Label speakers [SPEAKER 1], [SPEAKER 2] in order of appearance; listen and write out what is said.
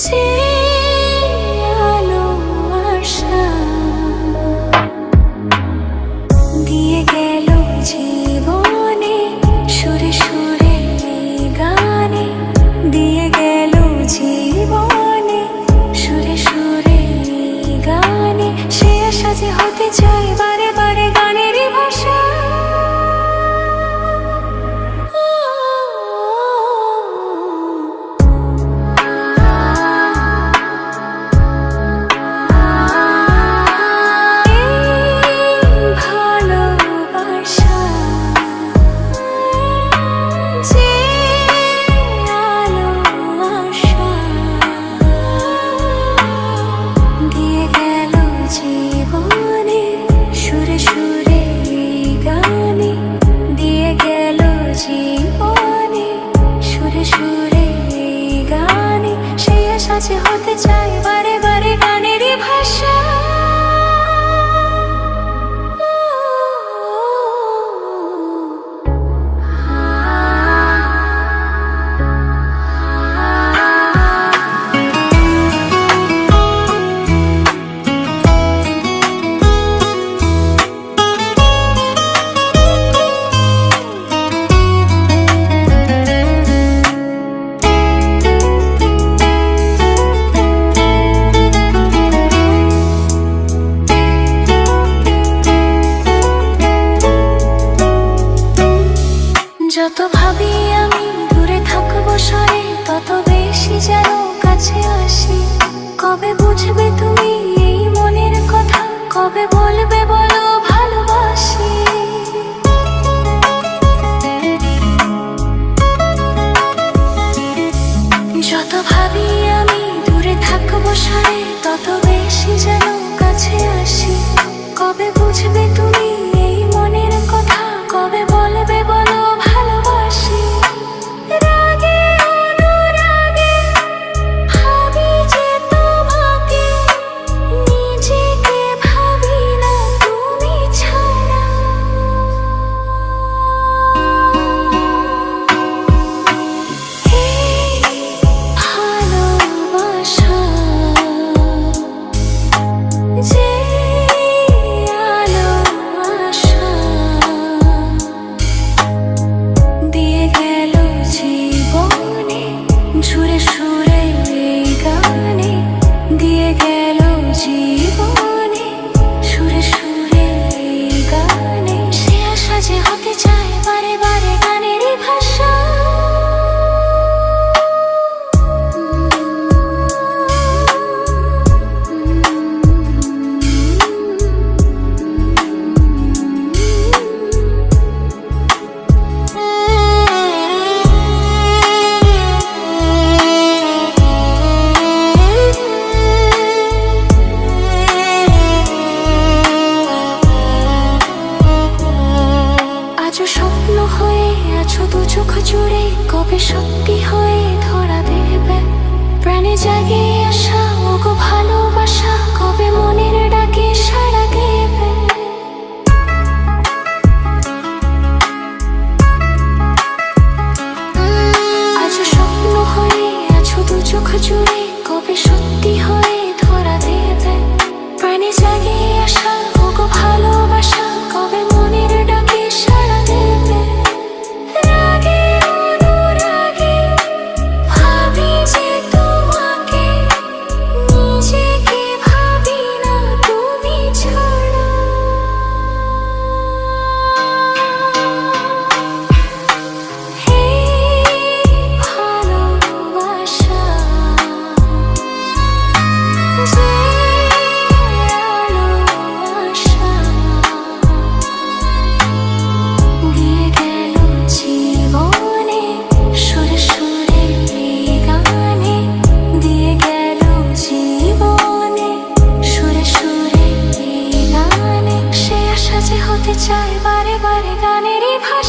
[SPEAKER 1] যে আলো আশা দিয়ে গেল জীবনে, সুরে সুরে গানে দিয়ে গেল জীবনে, সুরে সুরে গানে। সে আশা যে হতে চাই বারে বারে গানেরই ভাষা। হতে চাই বারে বারে গানেরই ভাষা। যত ভাবি আমি দূরে থাকবো সরে, তত বেশি যেন কাছে আসি। কবে বুঝবে তুমি এই মনের কথা, কবে বলবে বলো ভালোবাসি। যত ভাবি আমি দূরে থাকবো সরে, তত বেশি যেন কাছে আসি। কবে বুঝবে তুমি এই মনের কথা, কবে বলবে বলো ভালোবাসি। রাগে অনুরাগে ভাবি যে তোমাকে, নিজেকে ভাবি না তুমি ছাড়া। এই ভালোবাসা যে সুরে সুরে গানে দিয়ে গেল জীবনে, সুরে সুরে গানে। সে আশা যে হতে চায় বারে বারে গানেরই ভাষা। স্বপ্ন হয়ে আছো দু চোখ জুড়ে, কবে সত্যি হয়ে ধরা দেবে প্রাণে জাগে আসা ওগো ভালোবাসা, কবে মনের ডাকে সাড়া দেবে। আজ স্বপ্ন হয়ে আছো দু চোখ জুড়ে, কবে সত্যি হয়ে ধরা দেবে প্রাণে জাগে আসা ওগো ভালোবাসা, কবে মনের ডাকে সাড়া দেবে। রাগে অনুরাগে ভাবি যে তোমাকে, নিজেকে ভাবি না তুমি ছাড়া। এই ভালোবাসা যে আলো চায় বারে বারে গানেরই ভাষা।